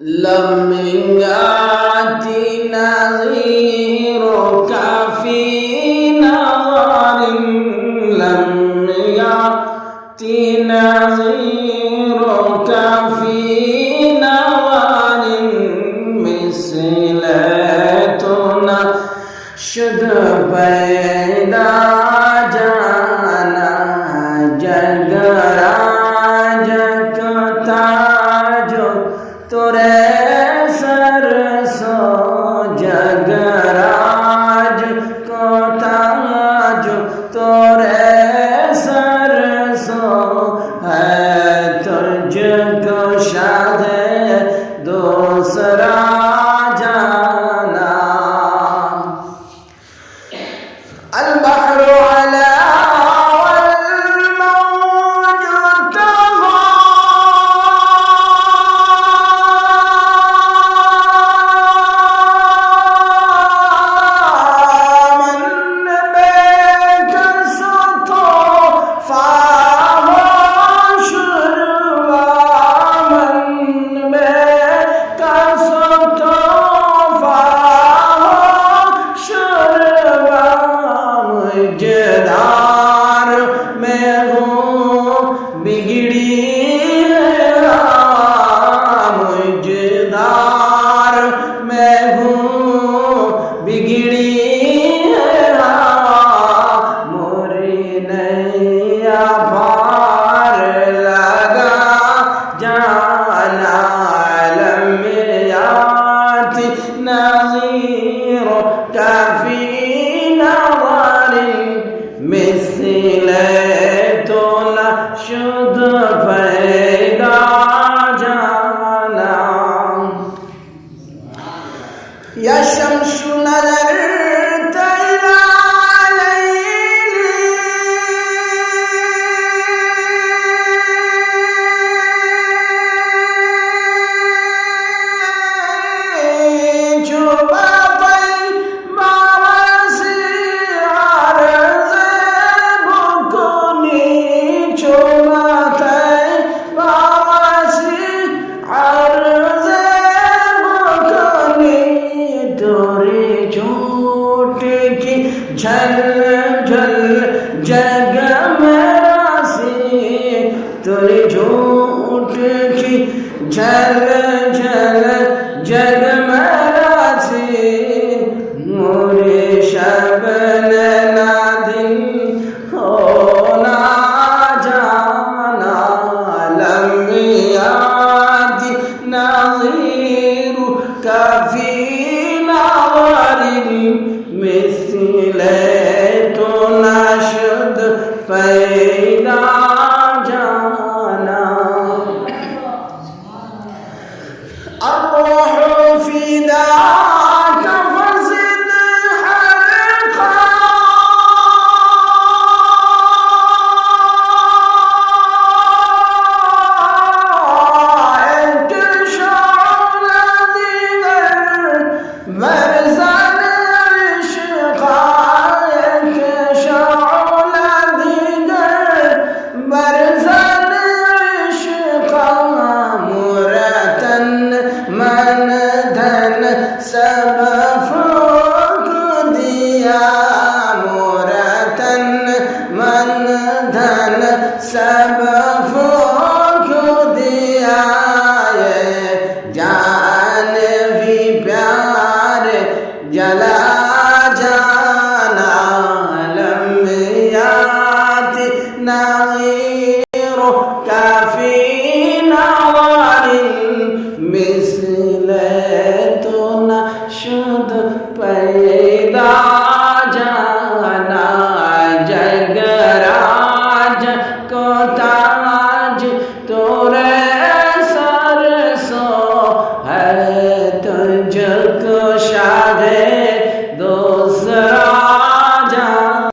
لم يأتي نظيرك في نظر لم يأتي نظيرك في نظر مثلتنا شد पैदा जाना जगराज कथा जो तोरे सर सो जगराज कथा जो तोरे सर सो है तुझको शाद दूसरा जाना البحر على والموج طغى من بك سطى فهو شربا من بك سطى فهو شربا मुझदार मैं हूँ बिगड़ी है मुझदार मैं हूँ बिगड़ी है मोरी नैया पार लगा जाना लम्याती नज़ीर काफी مثل تو نشد پیدا جانا یا شمس نظر تیرا لیلی چوبا झल झल जग मेरा से तेरी झूठ की झल झल जग मेरा से मोरे शबन ना दिन होना जाना लम्याती नज़ीरु काफी नावारिन مثل تو نشد پیدا جانا الروح فداك فزد حرقا انتشار لذيذ مرزا सब फूक दिया मूरतन मन धन सब फूक दिया ये जान भी प्यार जला जाना लम्याती नज़ीर काफी नवारिन مثل शुद्ध पैदा जाना जगराज को ताज तोरे